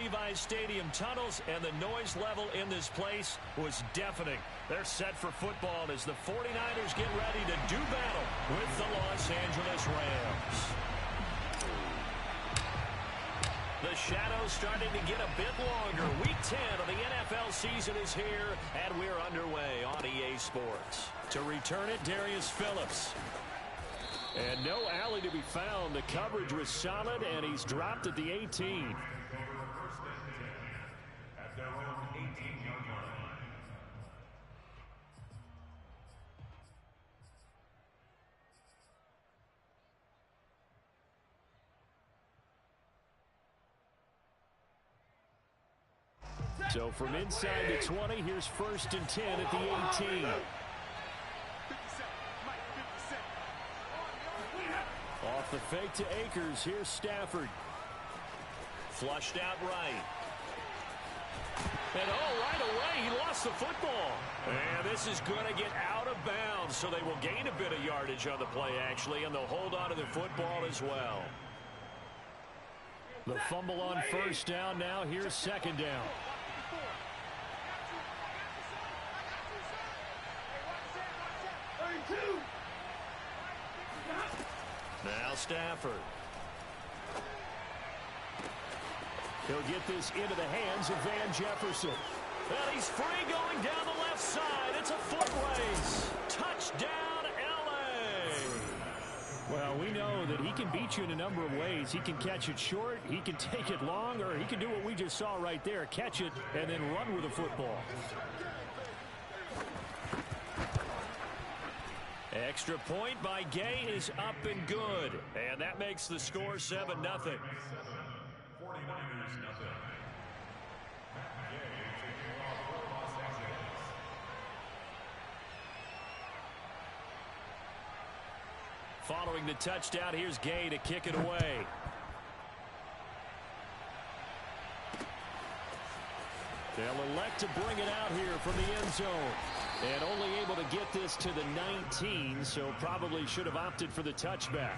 Levi's Stadium tunnels, and the noise level in this place was deafening. They're set for football as the 49ers get ready to do battle with the Los Angeles Rams. The shadow's starting to get a bit longer. Week 10 of the NFL season is here, and we're underway on EA Sports. To return it, Darius Phillips. And no alley to be found. The coverage was solid, and he's dropped at the 18. So from inside the 20, here's 1st and 10 at the 18. Off the fake to Akers. Here's Stafford. Flushed out right. And right away, he lost the football. And this is going to get out of bounds, so they will gain a bit of yardage on the play, actually, and they'll hold on to the football as well. The fumble on 1st down now. Here's 2nd down. Now Stafford. He'll get this into the hands of Van Jefferson. And he's free going down the left side. It's a foot race. Touchdown, L.A. Well, we know that he can beat you in a number of ways. He can catch it short, he can take it long, or he can do what we just saw right there, catch it and then run with the football. Extra point by Gay is up and good. And that makes the score 7-0. 49ers nothing. Following the touchdown, here's Gay to kick it away. They'll elect to bring it out here from the end zone. And only able to get this to the 19, so probably should have opted for the touchback.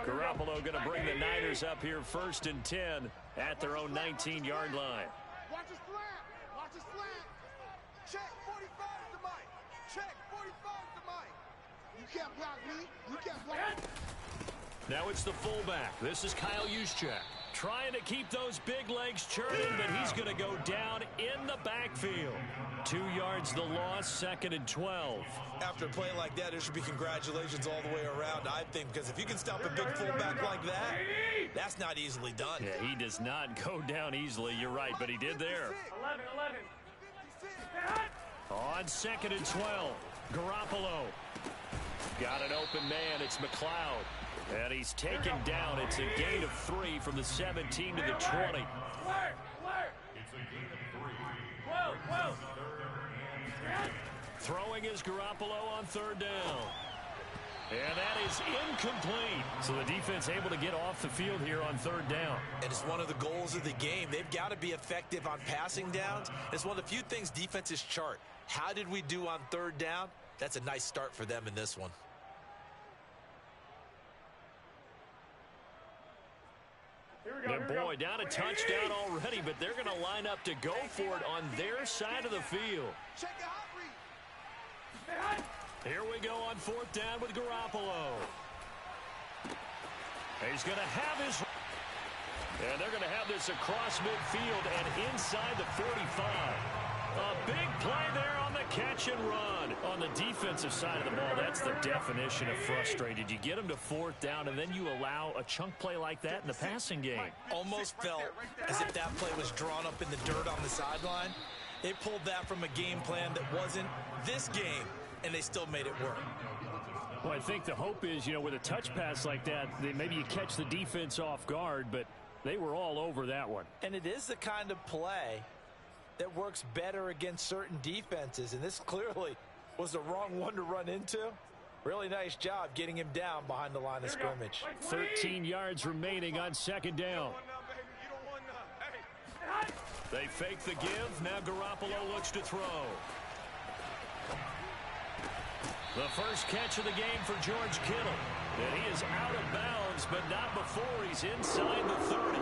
Garoppolo going to bring the Niners up here 1st and 10 at their own 19-yard line. Watch his slant. Watch his slant. Check 45 to Mike. Check 45 to Mike. You can't block me. You can't block me. Now it's the fullback. This is Kyle Juszczyk. Trying to keep those big legs churning, but he's going to go down in the backfield. 2 yards the loss, 2nd and 12. After a play like that, there should be congratulations all the way around, I think, because if you can stop a big fullback like that, that's not easily done. Yeah, he does not go down easily. You're right, but he did there. 11. On 2nd and 12, Garoppolo. Got an open man. It's McLeod. And he's taken down. It's a gain of 3 from the 17 to the 20. It's a gain of 3. Throwing is Garoppolo on 3rd down. And that is incomplete. So the defense able to get off the field here on 3rd down. And it's one of the goals of the game. They've got to be effective on passing downs. It's one of the few things defenses chart. How did we do on 3rd down? That's a nice start for them in this one. And boy, down a touchdown already, but they're going to line up to go for it on their side of the field. Check the hot read. Here we go on 4th down with Garoppolo. He's going to have his... And they're going to have this across midfield and inside the 45. A big play there on the catch and run. On the defensive side of the ball, that's the definition of frustrated. You get them to fourth down, and then you allow a chunk play like that in the passing game. Almost felt as if that play was drawn up in the dirt on the sideline. They pulled that from a game plan that wasn't this game, and they still made it work. Well, I think the hope is, with a touch pass like that, maybe you catch the defense off guard, but they were all over that one. And it is the kind of play that works better against certain defenses, and this clearly was the wrong one to run into. Really nice job getting him down behind the line of scrimmage. 13 yards remaining on second down. They fake the give. Now Garoppolo looks to throw. The first catch of the game for George Kittle. And he is out of bounds, but not before he's inside the 30.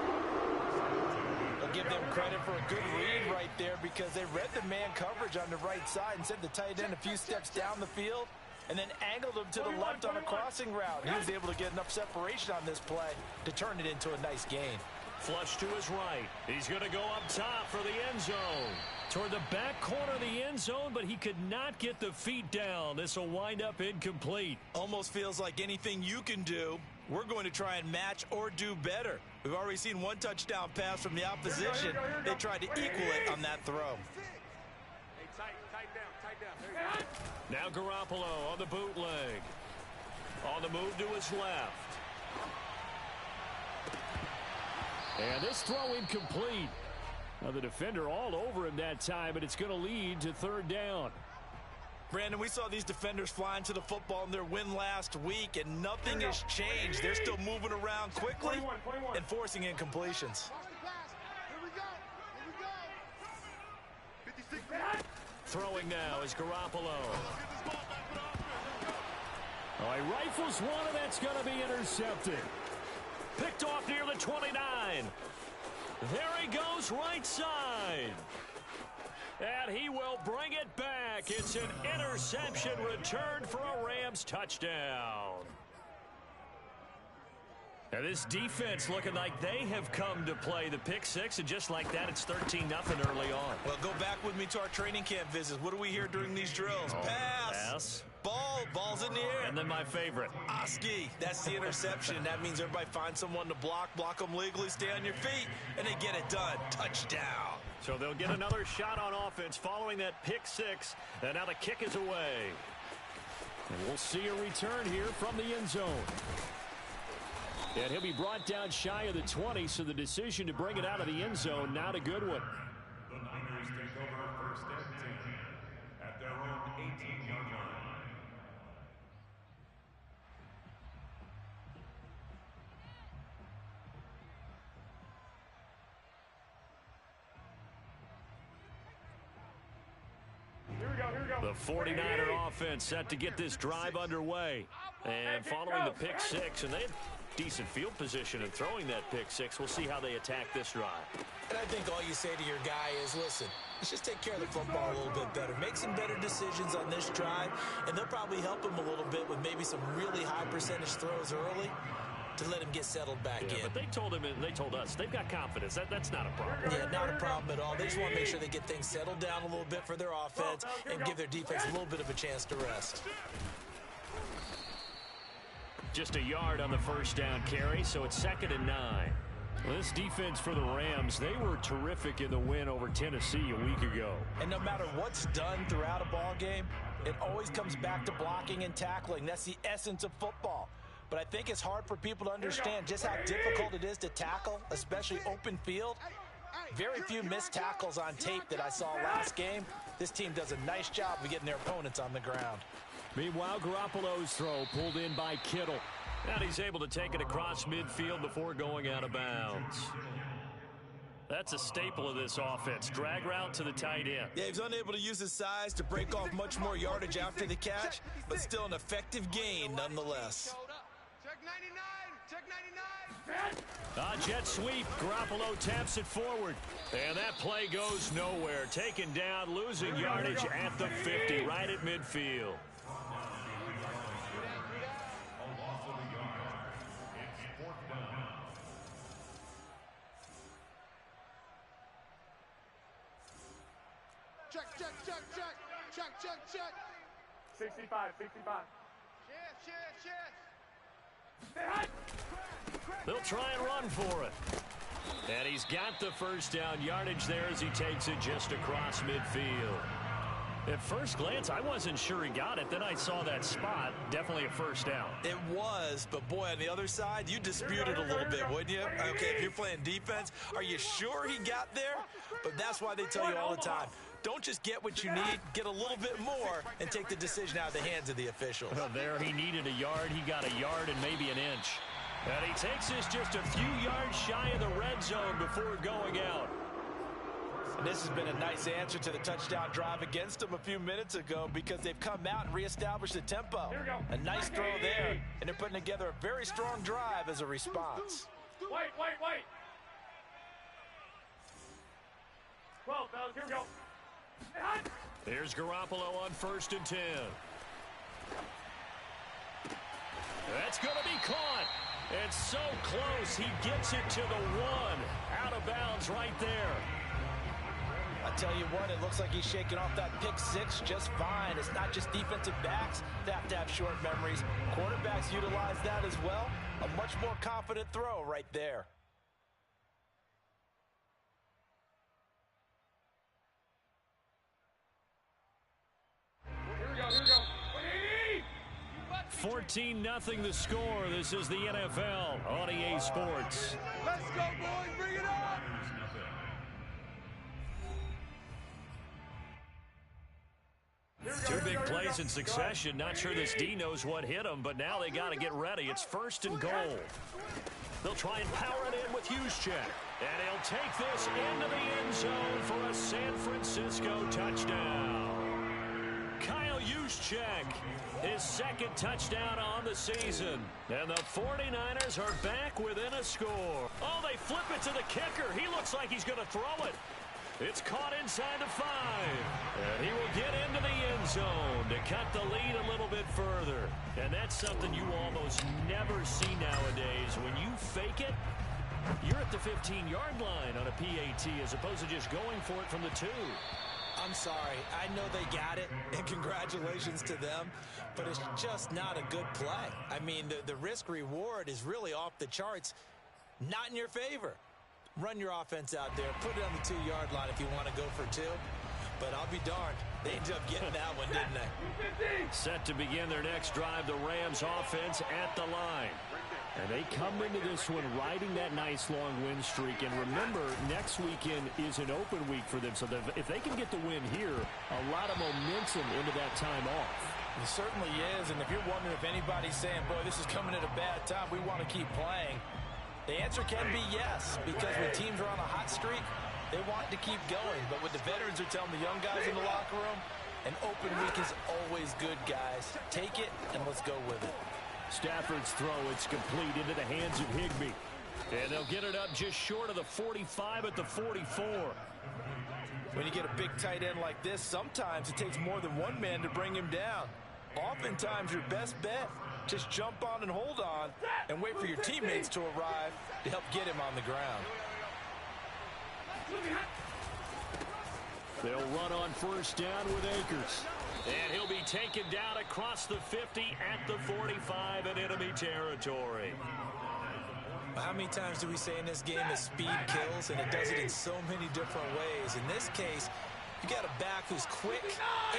I'll give them credit for a good read right there because they read the man coverage on the right side and sent the tight end a few steps down the field and then angled him to the left on a crossing route. He was able to get enough separation on this play to turn it into a nice gain. Flush to his right. He's going to go up top for the end zone. Toward the back corner of the end zone, but he could not get the feet down. This will wind up incomplete. Almost feels like anything you can do, we're going to try and match or do better. We've already seen one touchdown pass from the opposition. They tried to equal it on that throw. Now Garoppolo on the bootleg. On the move to his left. And this throw incomplete. Now the defender all over him that time, but it's going to lead to third down. Brandon, we saw these defenders flying to the football in their win last week, and nothing has changed. They're still moving around quickly and forcing incompletions. Throwing now is Garoppolo. Oh, he rifles one, and that's going to be intercepted. Picked off near the 29. There he goes right side. And he will bring it back. It's an interception returned for a Rams touchdown. Now this defense looking like they have come to play. The pick six, and just like that, it's 13-0 early on. Well, go back with me to our training camp visits. What do we hear during these drills? Pass. Ball's in the air. And then my favorite. Oski. That's the interception. That means everybody finds someone to block them legally, stay on your feet, and they get it done. Touchdown. So they'll get another shot on offense following that pick six. And now the kick is away. And we'll see a return here from the end zone. And he'll be brought down shy of the 20, so the decision to bring it out of the end zone, not a good one. The Niners take over first and 10 at their own 18-yard line. The 49er offense set to get this drive underway. And following the pick six, and they had decent field position in throwing that pick six. We'll see how they attack this drive. And I think all you say to your guy is, listen, let's just take care of the football a little bit better. Make some better decisions on this drive, and they'll probably help him a little bit with maybe some really high percentage throws early to let him get settled back in. But they told him, and they told us, they've got confidence. That's not a problem. Yeah, not a problem at all. They just want to make sure they get things settled down a little bit for their offense and give their defense a little bit of a chance to rest. Just a yard on the first down carry, so it's 2nd and 9. Well, this defense for the Rams, they were terrific in the win over Tennessee a week ago. And no matter what's done throughout a ball game, it always comes back to blocking and tackling. That's the essence of football. But I think it's hard for people to understand just how difficult it is to tackle, especially open field. Very few missed tackles on tape that I saw last game. This team does a nice job of getting their opponents on the ground. Meanwhile, Garoppolo's throw pulled in by Kittle. And he's able to take it across midfield before going out of bounds. That's a staple of this offense. Drag route to the tight end. Yeah, he's unable to use his size to break off much more yardage after the catch, but still an effective gain nonetheless. Check 99. Check 99. Jet sweep. Garoppolo taps it forward. And that play goes nowhere. Taken down, losing yardage at the 50, right at midfield. Check, check, check, check. Check, check, check. 65, 65. They'll try and run for it. And he's got the first down yardage there as he takes it just across midfield. At first glance, I wasn't sure he got it. Then I saw that spot. Definitely a first down. It was, but boy, on the other side, you dispute it a little bit, wouldn't you? Okay, if you're playing defense, are you sure he got there? But that's why they tell you all the time, don't just get what you need, get a little bit more, and take the decision out of the hands of the officials. Well, there he needed a yard. He got a yard and maybe an inch. And he takes this just a few yards shy of the red zone before going out. And this has been a nice answer to the touchdown drive against them a few minutes ago because they've come out and reestablished the tempo. A nice throw there, and they're putting together a very strong drive as a response. Wait. 12, fellas, here we go. Here's Garoppolo on 1st and 10. That's going to be caught. It's so close. He gets it to the 1. Out of bounds right there. I tell you what, it looks like he's shaking off that pick six just fine. It's not just defensive backs that have to have short memories. Quarterbacks utilize that as well. A much more confident throw right there. Here we go. 14-0 the score. This is the NFL on EA Sports. Let's go, boys. Bring it on. Two big plays in succession. Not sure this D knows what hit him, but now they got to get ready. It's 1st and goal. They'll try and power it in with Juszczyk. And he'll take this into the end zone for a San Francisco touchdown. Kyle Juszczyk, his 2nd touchdown on the season. And the 49ers are back within a score. Oh, they flip it to the kicker. He looks like he's going to throw it. It's caught inside the 5. And he will get into the end zone to cut the lead a little bit further. And that's something you almost never see nowadays. When you fake it, you're at the 15-yard line on a PAT as opposed to just going for it from the 2. I'm sorry. I know they got it, and congratulations to them, but it's just not a good play. I mean, the risk-reward is really off the charts, not in your favor. Run your offense out there. Put it on the 2-yard line if you want to go for 2. But I'll be darned. They ended up getting that one, didn't they? Set to begin their next drive, the Rams offense at the line. And they come into this one riding that nice long win streak. And remember, next weekend is an open week for them. So if they can get the win here, a lot of momentum into that time off. It certainly is. And if you're wondering if anybody's saying, boy, this is coming at a bad time, we want to keep playing, the answer can be yes, because when teams are on a hot streak, they want to keep going. But what the veterans are telling the young guys in the locker room, an open week is always good, guys. Take it, and let's go with it. Stafford's throw, it's complete into the hands of Higbee. And they'll get it up just short of the 45 at the 44. When you get a big tight end like this, sometimes it takes more than one man to bring him down. Oftentimes, your best bet, just jump on and hold on and wait for your teammates to arrive to help get him on the ground. They'll run on 1st down with Akers. And he'll be taken down across the 50 at the 45 in enemy territory. How many times do we say in this game that speed kills, and it does it in so many different ways? In this case, you got a back who's quick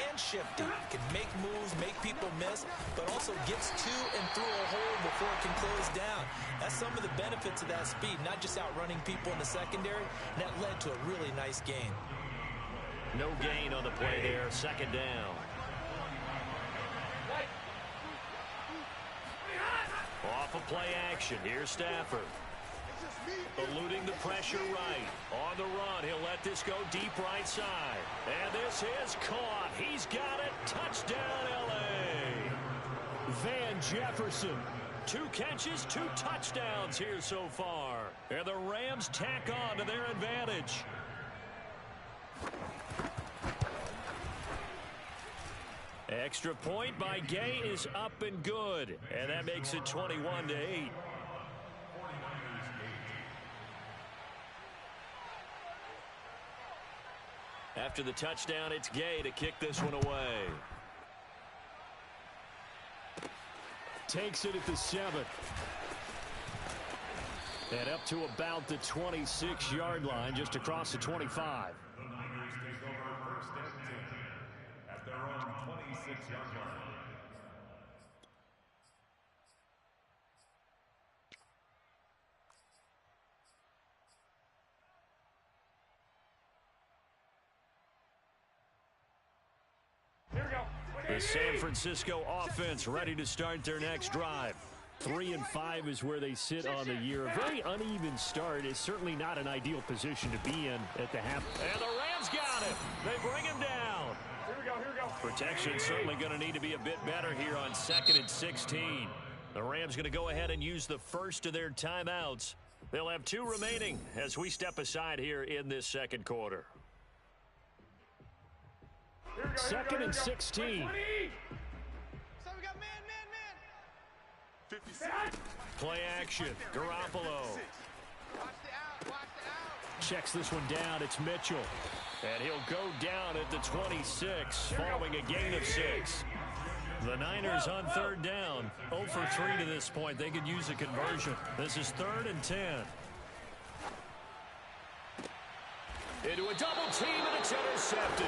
and shifty, can make moves, make people miss, but also gets to and through a hole before it can close down. That's some of the benefits of that speed, not just outrunning people in the secondary, and that led to a really nice gain. No gain on the play there, 2nd down. Off of play action, here's Stafford. Eluding the pressure right. On the run, he'll let this go deep right side. And this is caught. He's got it. Touchdown, L.A. Van Jefferson. 2 catches, 2 touchdowns here so far. And the Rams tack on to their advantage. Extra point by Gay is up and good. And that makes it 21-8. After the touchdown, it's Gay to kick this one away. Takes it at the 7. And up to about the 26-yard line, just across the 25. The Niners take over first and 10 at their own 26-yard line. Here we go. The San Francisco offense ready to start their next drive. 3-5 is where they sit on the year. A very uneven start is certainly not an ideal position to be in at the half. And the Rams got it. They bring him down. Here we go. Here we go. Protection certainly going to need to be a bit better here on 2nd and 16. The Rams going to go ahead and use the first of their timeouts. They'll have 2 remaining as we step aside here in this second quarter. Here we go. 2nd and 16. So we got man. 56. Play action. Garoppolo. Watch the out. Checks this one down. It's Mitchell. And he'll go down at the 26 following a gain of 6. The Niners on 3rd down. 0 for 3 to this point. They could use a conversion. This is 3rd and 10. Into a double team, and it's intercepted.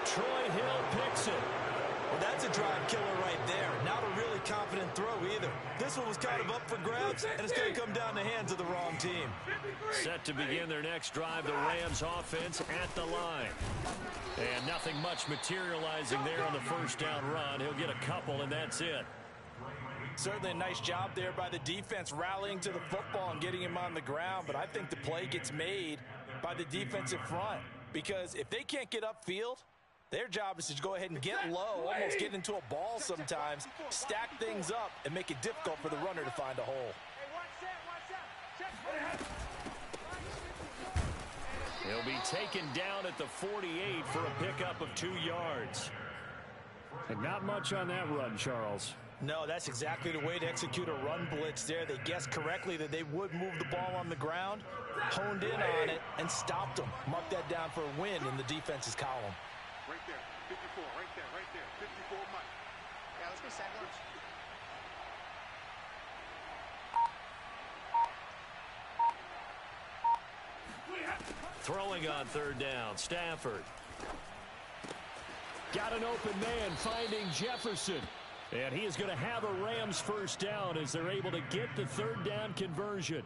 Troy Hill picks it. Well, that's a drive killer right there. Not a really confident throw either. This one was kind of up for grabs, and it's going to come down the hands of the wrong team. Set to begin their next drive, the Rams offense at the line. And nothing much materializing there on the first down run. He'll get a couple, and that's it. Certainly a nice job there by the defense rallying to the football and getting him on the ground, but I think the play gets made by the defensive front because if they can't get upfield, their job is to go ahead and get low, almost get into a ball sometimes, stack things up, and make it difficult for the runner to find a hole. Hey, watch that. Check. He'll be taken down at the 48 for a pickup of 2 yards. And not much on that run, Charles. No, that's exactly the way to execute a run blitz there. They guessed correctly that they would move the ball on the ground, honed in on it, and stopped them. Mark that down for a win in the defense's column. Right there. 54. Right there. 54 Mike. Yeah, let's get second. Throwing on 3rd down, Stafford. Got an open man finding Jefferson. And he is going to have a Rams first down as they're able to get the 3rd down conversion.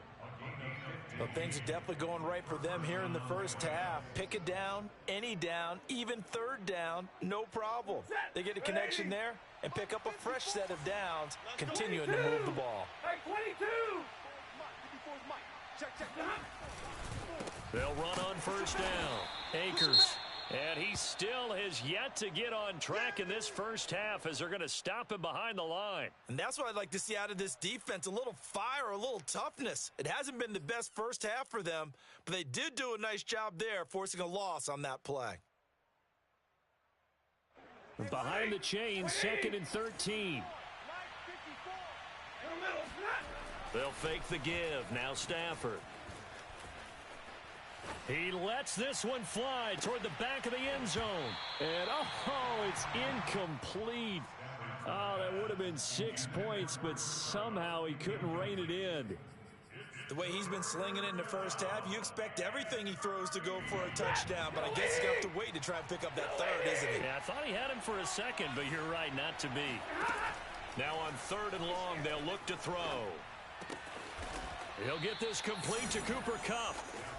Well, things are definitely going right for them here in the first half. Pick a down, any down, even 3rd down, no problem. They get a connection there and pick up a fresh set of downs, continuing to move the ball. Hey, 22. 54 Mike. Check. They'll run on first down. Akers. And he still has yet to get on track in this first half as they're going to stop him behind the line. And that's what I'd like to see out of this defense, a little fire, a little toughness. It hasn't been the best first half for them, but they did do a nice job there, forcing a loss on that play. Behind the chain, 2nd and 13. They'll fake the give. Now Stafford. He lets this one fly toward the back of the end zone. And, it's incomplete. Oh, that would have been 6 points, but somehow he couldn't rein it in. The way he's been slinging it in the first half, you expect everything he throws to go for a touchdown, but I guess he's going to have to wait to try and pick up that 3rd, isn't he? Yeah, I thought he had him for a second, but you're right, not to be. Now on 3rd and long, they'll look to throw. He'll get this complete to Cooper Kupp.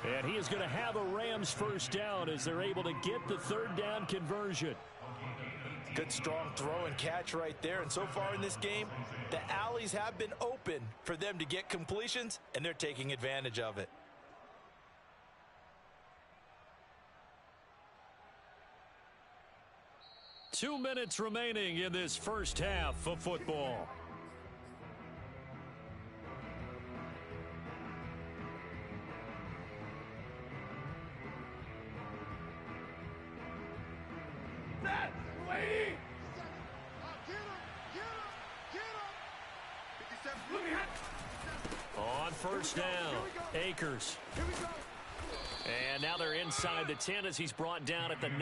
And he is going to have a Rams first down as they're able to get the 3rd down conversion. Good strong throw and catch right there. And so far in this game, the alleys have been open for them to get completions, and they're taking advantage of it. Two minutes remaining in this first half of football. On first down, Akers. Here we go. And now they're inside the 10 as he's brought down at the 9.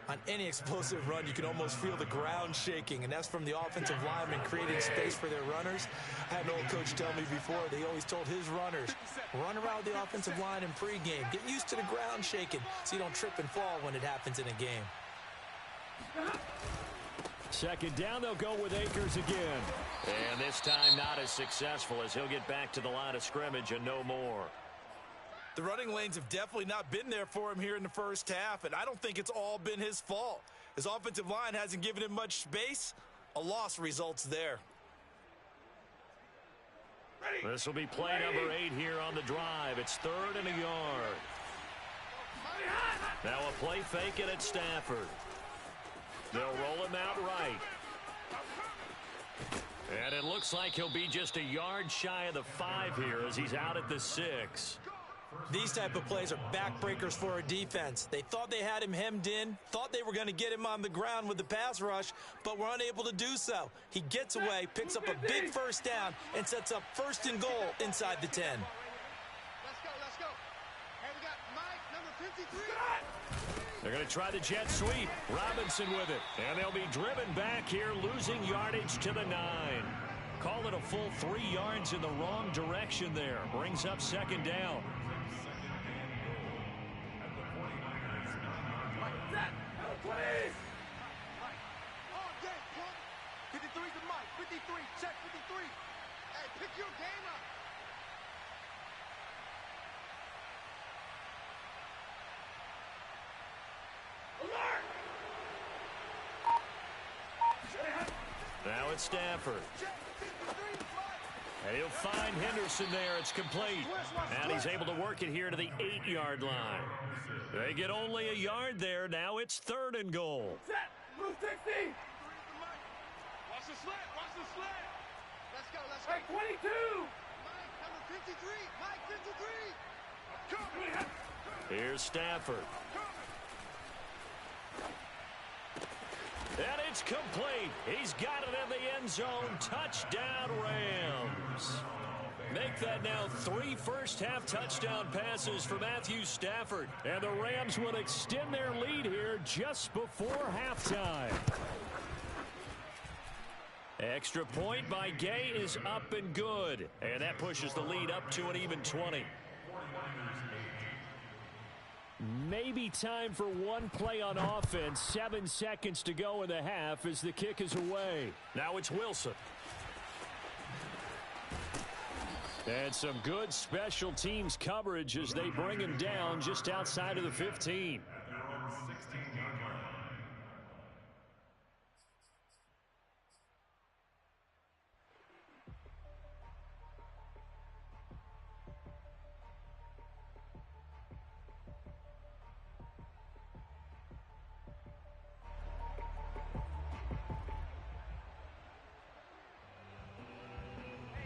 On any explosive run, you can almost feel the ground shaking, and that's from the offensive linemen creating space for their runners. I had an old coach tell me before, they always told his runners, run around the offensive line in pregame. Get used to the ground shaking so you don't trip and fall when it happens in a game. Second down, they'll go with Akers again. And this time not as successful as he'll get back to the line of scrimmage and no more. The running lanes have definitely not been there for him here in the first half, and I don't think it's all been his fault. His offensive line hasn't given him much space. A loss results there. This will be play number 8 here on the drive. It's 3rd and a yard. Now a play fake it at Stafford. They'll roll him out right. And it looks like he'll be just a yard shy of the 5 here as he's out at the 6. These type of plays are backbreakers for a defense. They thought they had him hemmed in, thought they were going to get him on the ground with the pass rush, but were unable to do so. He gets away, picks up a big first down, and sets up 1st and goal inside the 10. Let's go. Hey, we got Mike, number 53. They're going to try the jet sweep. Robinson with it. And they'll be driven back here, losing yardage to the 9. Call it a full 3 yards in the wrong direction there. Brings up 2nd down. All day, punk. 53 to Mike. 53. Check 53. Hey, pick your game up. Now it's Stafford. Check 53, Mike. And he'll find Henderson there. It's complete. And he's able to work it here to the 8-yard line. They get only a yard there. Now it's 3rd and goal. Set. Move 60. Watch the slant. Watch the slant. Let's go. Hey, 22. Mike, number 53. Mike, 53. Here's Stafford. And it's complete. He's got it in the end zone. Touchdown, Rams. Make that now 3 first-half touchdown passes for Matthew Stafford. And the Rams will extend their lead here just before halftime. Extra point by Gay is up and good. And that pushes the lead up to an even 20. Maybe time for one play on offense. 7 seconds to go in the half as the kick is away. Now it's Wilson. And some good special teams coverage as they bring him down just outside of the 15.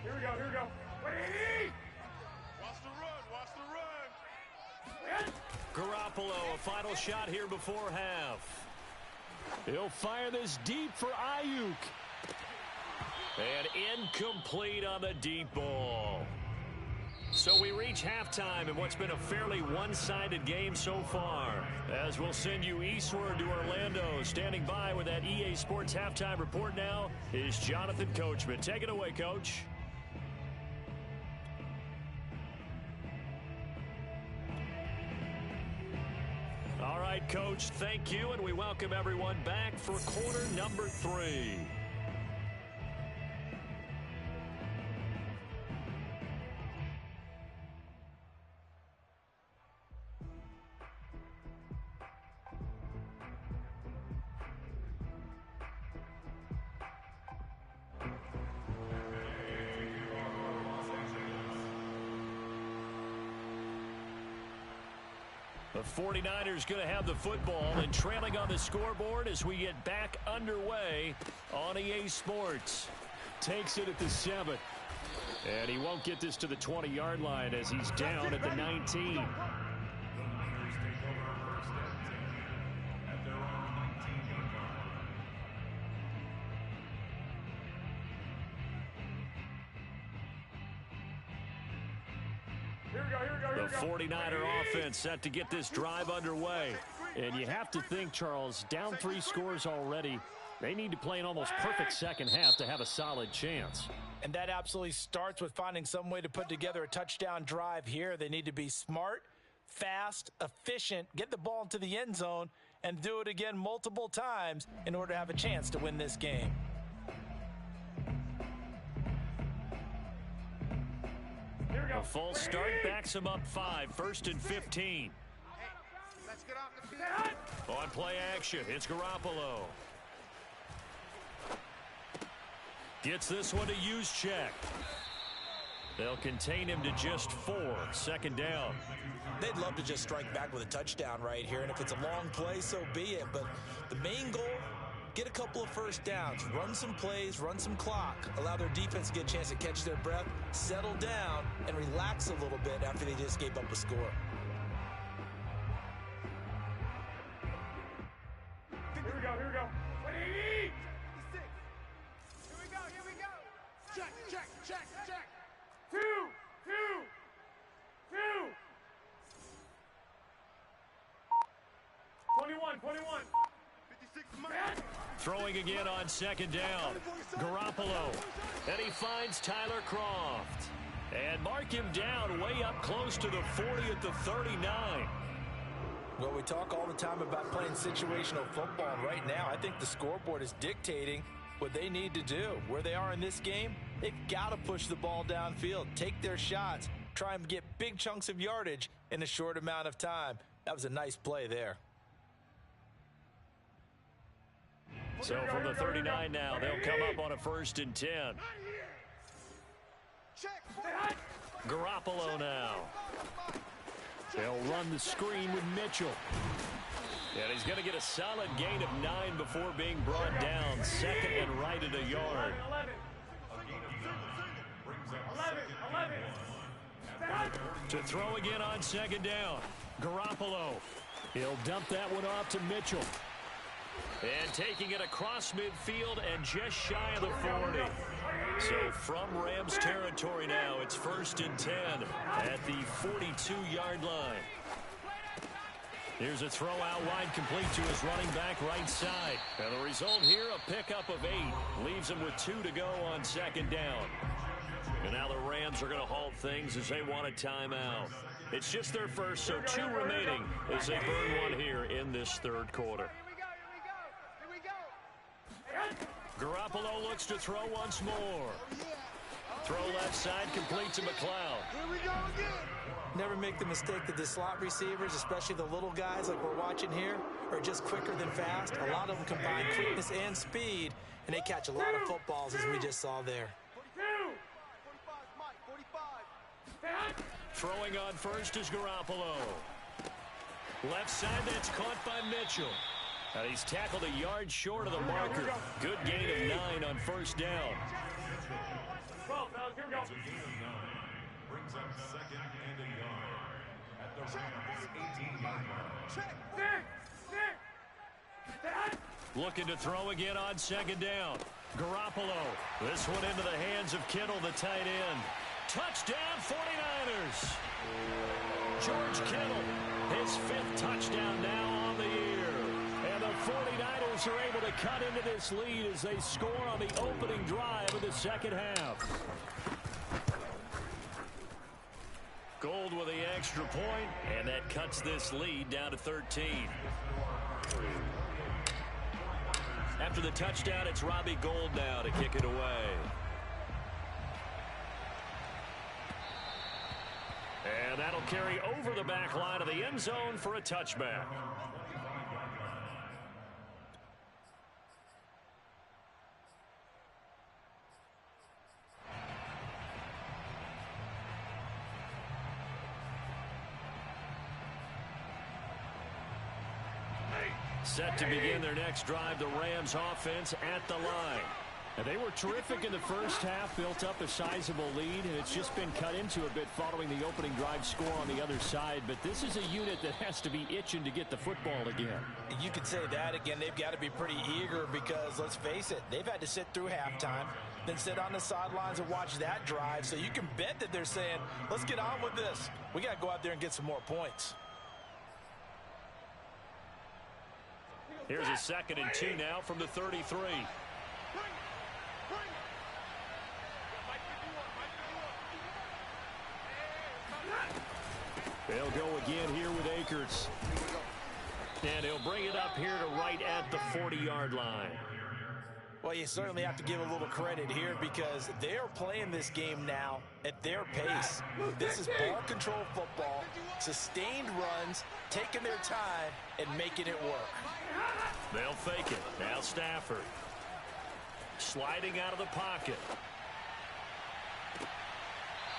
Here we go. Wait. Watch the run. Garoppolo, a final shot here before half. He'll fire this deep for Ayuk. And incomplete on the deep ball. So we reach halftime in what's been a fairly one-sided game so far. As we'll send you eastward to Orlando. Standing by with that EA Sports halftime report now is Jonathan Coachman. Take it away, Coach. All right, Coach, thank you, and we welcome everyone back for quarter number 3. The 49ers going to have the football and trailing on the scoreboard as we get back underway on EA Sports. Takes it at the 7. And he won't get this to the 20-yard line as he's down at the 19. Here we The 49er offense set to get this drive underway. And you have to think, Charles, down 3 scores already. They need to play an almost perfect second half to have a solid chance. And that absolutely starts with finding some way to put together a touchdown drive here. They need to be smart, fast, efficient, get the ball into the end zone, and do it again multiple times in order to have a chance to win this game. A false start backs him up 5, 1st and 15. Let's get off the field. On play action, it's Garoppolo. Gets this one to Juszczyk. They'll contain him to just 4, 2nd down. They'd love to just strike back with a touchdown right here, and if it's a long play, so be it. But the main goal, get a couple of first downs, run some plays, run some clock, allow their defense to get a chance to catch their breath, settle down, and relax a little bit after they just gave up a score. Here we go. What do you need? 56. Here we go. Check. 2. 21. 56 to Mike. Throwing again on 2nd down. Garoppolo. And he finds Tyler Kroft. And mark him down way up close to the 40 at the 39. Well, we talk all the time about playing situational football, and right now I think the scoreboard is dictating what they need to do. Where they are in this game, they've got to push the ball downfield, take their shots, try and get big chunks of yardage in a short amount of time. That was a nice play there. So from the 39 now, they'll come up on a 1st and 10. Check. Garoppolo now. They'll run the screen with Mitchell. And he's going to get a solid gain of 9 before being brought down. 2nd and right at a yard. 11. To throw again on 2nd down. Garoppolo. He'll dump that one off to Mitchell. And taking it across midfield and just shy of the 40. So from Rams territory now, it's 1st and 10 at the 42-yard line. Here's a throw out wide, complete to his running back right side. And the result here, a pickup of 8. Leaves him with 2 to go on 2nd down. And now the Rams are going to halt things as they want a timeout. It's just their first, so 2 remaining as they burn one here in this 3rd quarter. Garoppolo looks to throw once more. Throw left side, complete to McLeod. Here we go again. Never make the mistake that the slot receivers, especially the little guys like we're watching here, are just quicker than fast. A lot of them combine quickness and speed, and they catch a lot of footballs as we just saw there. 45, Mike. 45. Throwing on first is Garoppolo. Left side, that's caught by Mitchell. And he's tackled a yard short of the marker. Good gain of 9 on 1st down. 12, fellas, here we go. Brings up 2nd and a yard at the Rams' 18-yard line. Looking to throw again on 2nd down. Garoppolo. This one into the hands of Kittle, the tight end. Touchdown, 49ers. George Kittle, his 5th touchdown now on the year. And the 49ers are able to cut into this lead as they score on the opening drive of the 2nd half. Gold with the extra point, and that cuts this lead down to 13. After the touchdown, it's Robbie Gould now to kick it away. And that'll carry over the back line of the end zone for a touchback. Set to begin their next drive, the Rams offense at the line. And they were terrific in the first half, built up a sizable lead, and it's just been cut into a bit following the opening drive score on the other side. But this is a unit that has to be itching to get the football again. You could say that again. They've got to be pretty eager because, let's face it, they've had to sit through halftime. than sit on the sidelines and watch that drive. So you can bet that they're saying, let's get on with this. We got to go out there and get some more points. Here's a 2nd and 2 now from the 33. They'll go again here with Akers. And he'll bring it up here to right at the 40-yard line. Well, you certainly have to give a little credit here because they're playing this game now at their pace. This is ball control football, sustained runs, taking their time, and making it work. They'll fake it. Now Stafford. Sliding out of the pocket.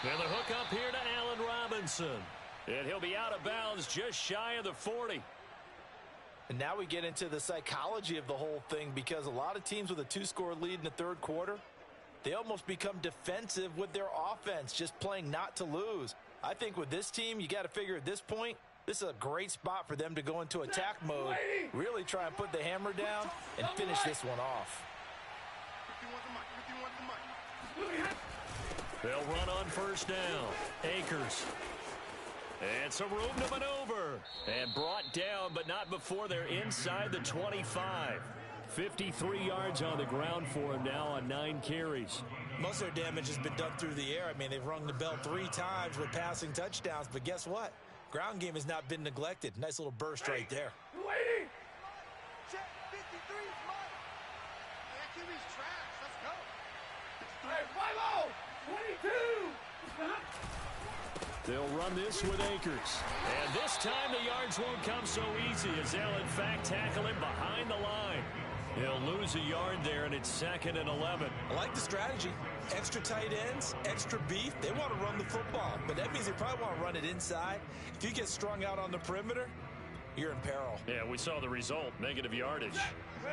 And the hook up here to Allen Robinson. And he'll be out of bounds just shy of the 40. And now we get into the psychology of the whole thing because a lot of teams with a 2-score lead in the third quarter, they almost become defensive with their offense, just playing not to lose. I think with this team, you got to figure at this point, this is a great spot for them to go into attack mode, really try and put the hammer down and finish this one off. They'll run on first down. Akers. And some room to maneuver. And brought down, but not before they're inside the 25. 53 yards on the ground for him now on 9 carries. Most of their damage has been done through the air. I mean, they've rung the bell 3 times with passing touchdowns, but guess what? Ground game has not been neglected. Nice little burst right there. Check, 53 is mine. That QB's trash. Let's go. Hey, 5-0! 22! They'll run this with Akers. And this time the yards won't come so easy as they'll in fact tackle him behind the line. He'll lose a yard there, and it's 2nd and 11. I like the strategy. Extra tight ends, extra beef. They want to run the football, but that means they probably want to run it inside. If you get strung out on the perimeter, you're in peril. Yeah, we saw the result, negative yardage.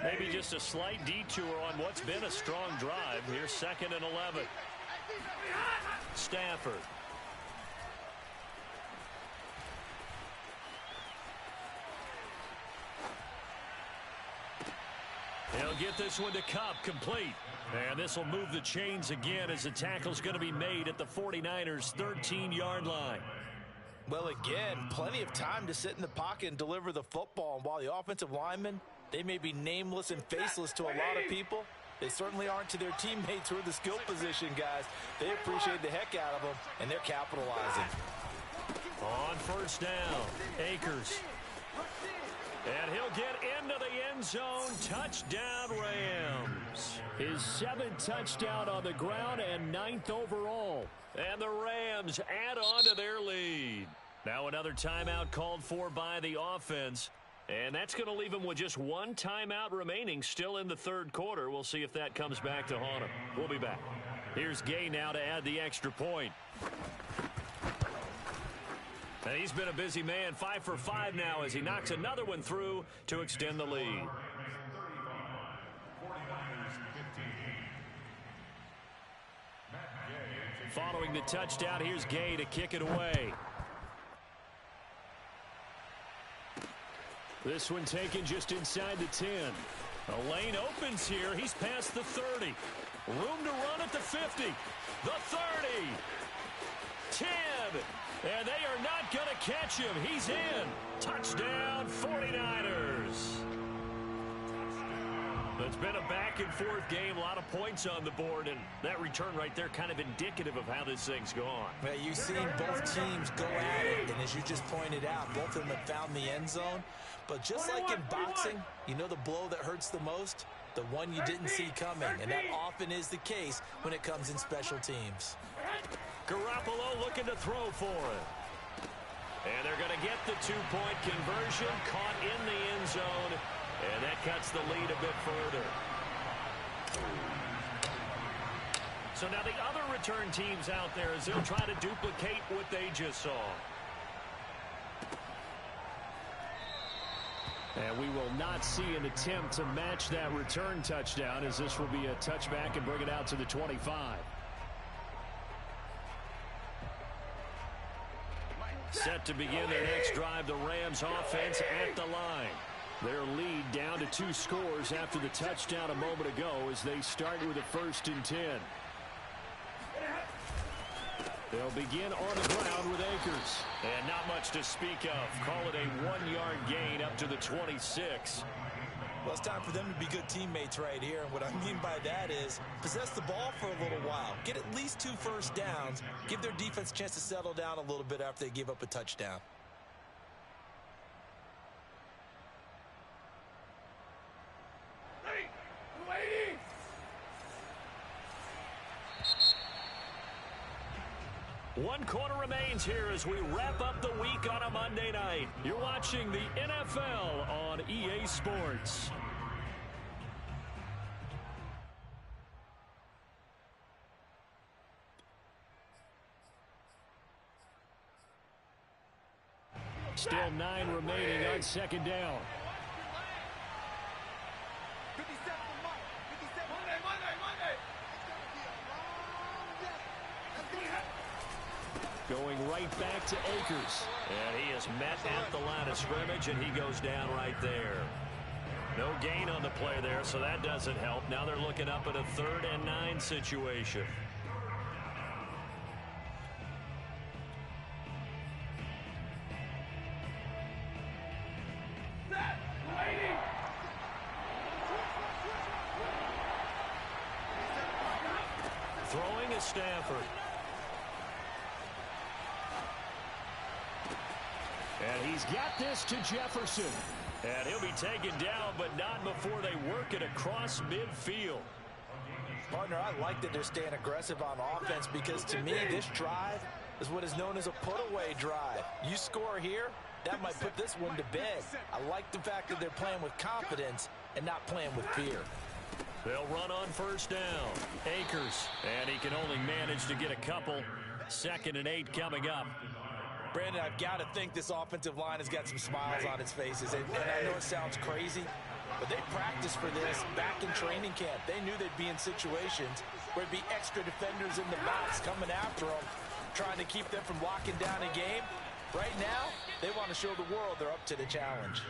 Maybe just a slight detour on what's been a strong drive. Here's 2nd and 11. Stafford. He'll get this one to Kupp, complete. And this will move the chains again as the tackle's going to be made at the 49ers' 13-yard line. Well, again, plenty of time to sit in the pocket and deliver the football. And while the offensive linemen, they may be nameless and faceless to a lot of people, they certainly aren't to their teammates who are the skill position guys. They appreciate the heck out of them, and they're capitalizing. On first down, Akers. And he'll get into the end zone. Touchdown, Rams. His 7th touchdown on the ground and 9th overall. And the Rams add on to their lead. Now another timeout called for by the offense. And that's going to leave them with just 1 timeout remaining still in the third quarter. We'll see if that comes back to haunt them. We'll be back. Here's Gay now to add the extra point. And he's been a busy man, 5 for 5 now as he knocks another one through to extend the lead. Following the touchdown, here's Gay to kick it away. This one taken just inside the 10. A lane opens here. He's past the 30. Room to run at the 50. The 30. 10. And they are not going to catch him. He's in. Touchdown, 49ers. It's been a back-and-forth game. A lot of points on the board, and that return right there kind of indicative of how this thing's gone. Well, you've seen both teams go at it, and as you just pointed out, both of them have found the end zone. But just like in boxing, you know the blow that hurts the most? The one you didn't see coming, and that often is the case when it comes in special teams. Garoppolo looking to throw for it. And they're going to get the 2-point conversion, caught in the end zone, and that cuts the lead a bit further. So now the other return teams out there as they'll try to duplicate what they just saw. And we will not see an attempt to match that return touchdown as this will be a touchback and bring it out to the 25. Set to begin their next drive, the Rams offense at the line. Their lead down to 2 scores after the touchdown a moment ago as they start with a 1st and 10. They'll begin on the ground with Akers. And not much to speak of. Call it a 1-yard gain up to the 26. Well, it's time for them to be good teammates right here. And what I mean by that is possess the ball for a little while. Get at least 2 first downs. Give their defense a chance to settle down a little bit after they give up a touchdown. One quarter remains here as we wrap up the week on a Monday night. You're watching the NFL on EA Sports. Still 9 remaining on 2nd down. Going right back to Akers. And he is met at the line of scrimmage, and he goes down right there. No gain on the play there, so that doesn't help. Now they're looking up at a 3rd and 9 situation. Throwing is Stafford. And he's got this to Jefferson. And he'll be taken down, but not before they work it across midfield. Partner, I like that they're staying aggressive on offense because to me, this drive is what is known as a put-away drive. You score here, that might put this one to bed. I like the fact that they're playing with confidence and not playing with fear. They'll run on 1st down. Akers, and he can only manage to get a couple. 2nd and 8 coming up. Brandon, I've got to think this offensive line has got some smiles on its faces. And I know it sounds crazy, but they practiced for this back in training camp. They knew they'd be in situations where there'd be extra defenders in the box coming after them, trying to keep them from locking down a game. Right now, they want to show the world they're up to the challenge.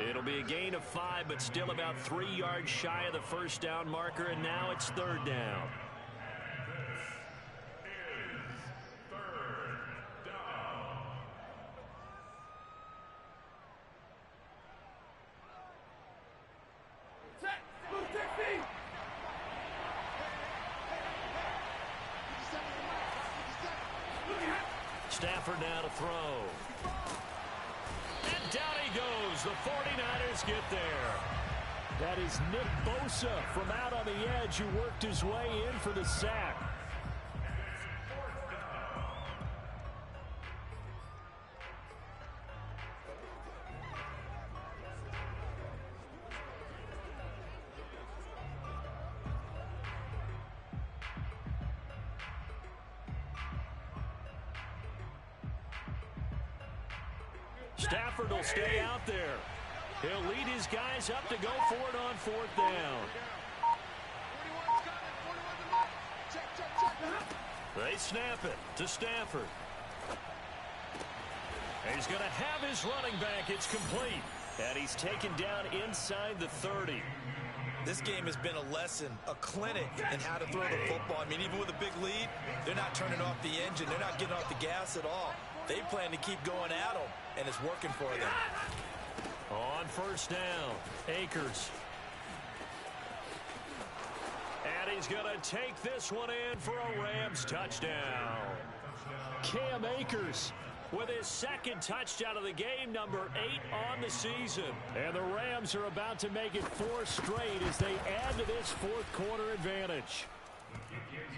It'll be a gain of 5, but still about 3 yards shy of the 1st down marker, and now it's 3rd down. Stafford now to throw. And down he goes. The 49ers get there. That is Nick Bosa from out on the edge who worked his way in for the sack. Stafford will stay out there. He'll lead his guys up to go for it on 4th down. They snap it to Stafford. And he's going to have his running back. It's complete. And he's taken down inside the 30. This game has been a lesson, a clinic in how to throw the football. I mean, even with a big lead, they're not turning off the engine. They're not getting off the gas at all. They plan to keep going at them, and it's working for them. On 1st down, Akers. And he's going to take this one in for a Rams touchdown. Cam Akers with his 2nd touchdown of the game, number 8 on the season. And the Rams are about to make it 4 straight as they add to this 4th quarter advantage.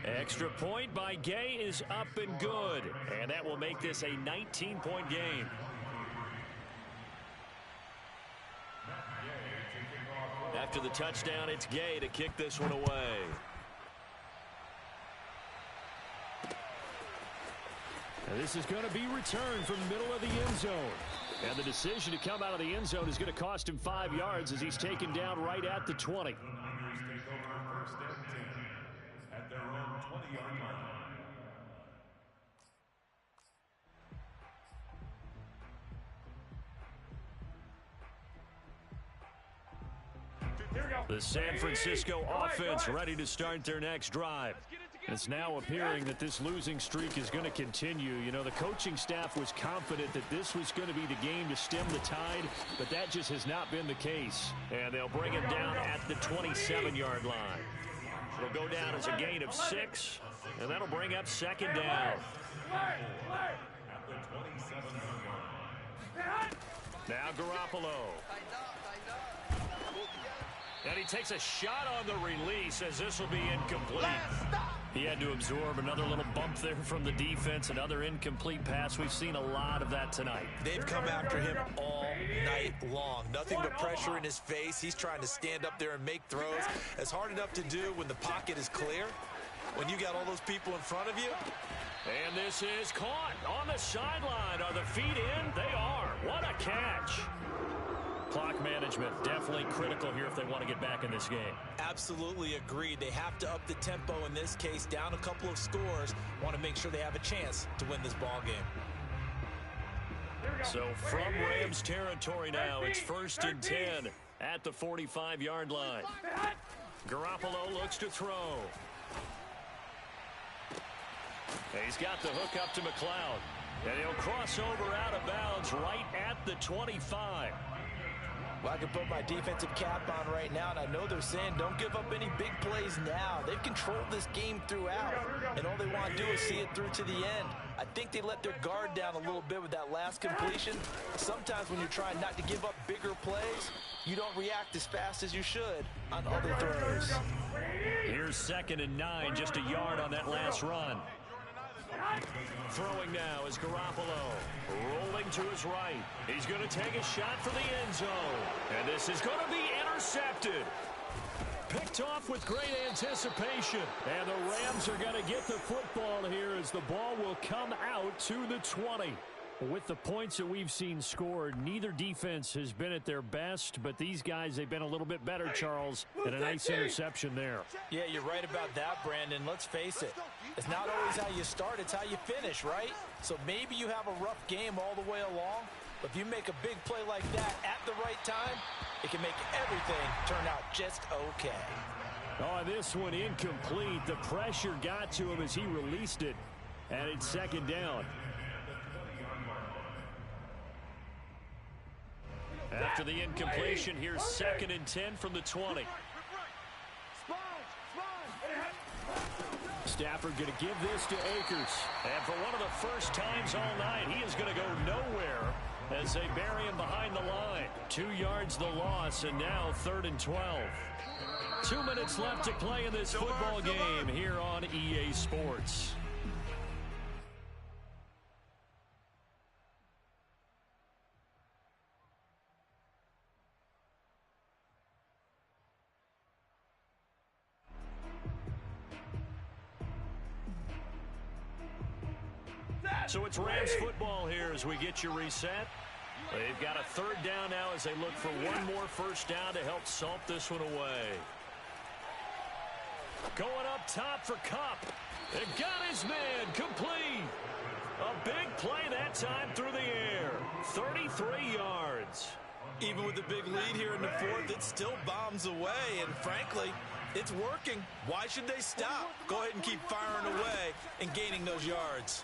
Extra point by Gay is up and good. And that will make this a 19-point game. After the touchdown, it's Gay to kick this one away. And this is going to be returned from the middle of the end zone. And the decision to come out of the end zone is going to cost him 5 yards as he's taken down right at the 20. The San Francisco offense ready to start their next drive. It's now appearing that this losing streak is going to continue. You know, the coaching staff was confident that this was going to be the game to stem the tide, but that just has not been the case. And they'll bring him down at the 27-yard line. It'll go down as a gain of 6, and that'll bring up second down. Now Garoppolo. And he takes a shot on the release as this will be incomplete. He had to absorb another little bump there from the defense, another incomplete pass. We've seen a lot of that tonight. They've come after him all night long. Nothing but pressure in his face. He's trying to stand up there and make throws. It's hard enough to do when the pocket is clear. When you got all those people in front of you. And this is caught on the sideline. Are the feet in? They are. What a catch. Clock management definitely critical here if they want to get back in this game. Absolutely agreed. They have to up the tempo in this case, down a couple of scores. Want to make sure they have a chance to win this ball game. So from Rams territory now, it's 1st and 10 at the 45-yard line. Garoppolo looks to throw. He's got the hook up to McLeod. And he'll cross over out of bounds right at the 25. Well, I can put my defensive cap on right now, and I know they're saying don't give up any big plays now. They've controlled this game throughout, and all they want to do is see it through to the end. I think they let their guard down a little bit with that last completion. Sometimes when you're trying not to give up bigger plays, you don't react as fast as you should on other throws. Here's 2nd and 9, just a yard on that last run. Throwing now is Garoppolo. Rolling to his right. He's going to take a shot for the end zone. And this is going to be intercepted. Picked off with great anticipation. And the Rams are going to get the football here as the ball will come out to the 20. With the points that we've seen scored, neither defense has been at their best, but these guys, they've been a little bit better, Charles, and a nice interception there. Yeah, you're right about that, Brandon. Let's face it. It's not always how you start, it's how you finish, right? So maybe you have a rough game all the way along, but if you make a big play like that at the right time, it can make everything turn out just okay. Oh, this one incomplete. The pressure got to him as he released it, and it's 2nd down. After the incompletion, here's 2nd and 10 from the 20. Stafford going to give this to Akers. And for one of the first times all night, he is going to go nowhere as they bury him behind the line. 2 yards the loss, and now 3rd and 12. 2 minutes left to play in this football game here on EA Sports. So it's Rams football here as we get you reset. They've got a 3rd down now as they look for one more first down to help salt this one away. Going up top for Kupp. And got his man complete. A big play that time through the air. 33 yards. Even with the big lead here in the 4th, it still bombs away. And frankly, it's working. Why should they stop? Go ahead and keep firing away and gaining those yards.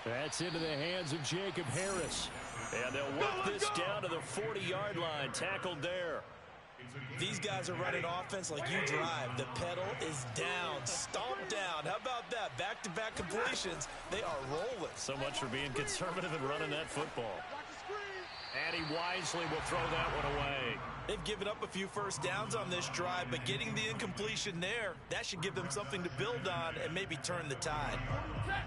That's into the hands of Jacob Harris. And they'll work this down to the 40-yard line. Tackled there. These guys are running offense like you drive. The pedal is down, stomped down. How about that? Back-to-back completions. They are rolling. So much for being conservative and running that football. And he wisely will throw that one away. They've given up a few first downs on this drive, but getting the incompletion there, that should give them something to build on and maybe turn the tide.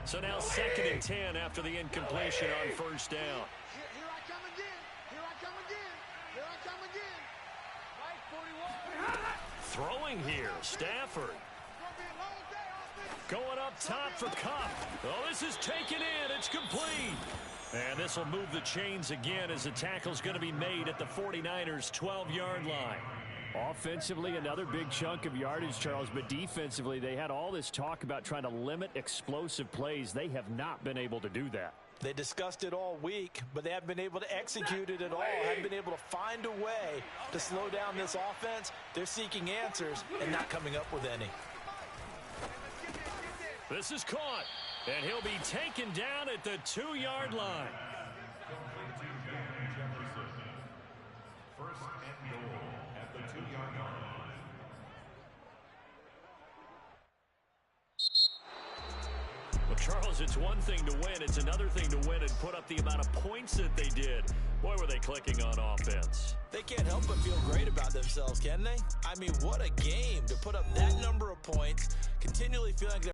So now 2nd and 10 after the incompletion on first down. Here I come again. Here I come again. Here I come again. Right, 41. Throwing here, Stafford. Going up top for Kupp. Oh, this is taken in. It's complete. And this will move the chains again as the tackle's going to be made at the 49ers' 12-yard line. Offensively, another big chunk of yardage, Charles, but defensively, they had all this talk about trying to limit explosive plays. They have not been able to do that. They discussed it all week, but they haven't been able to execute it at all. Haven't been able to find a way to slow down this offense. They're seeking answers and not coming up with any. This is caught, and he'll be taken down at the 2-yard line. First and goal at the 2-yard line. Well, Charles, it's one thing to win. It's another thing to win and put up the amount of points that they did. Boy, were they clicking on offense. They can't help but feel great about themselves, can they? I mean, what a game to put up that number of points, continually feeling like they're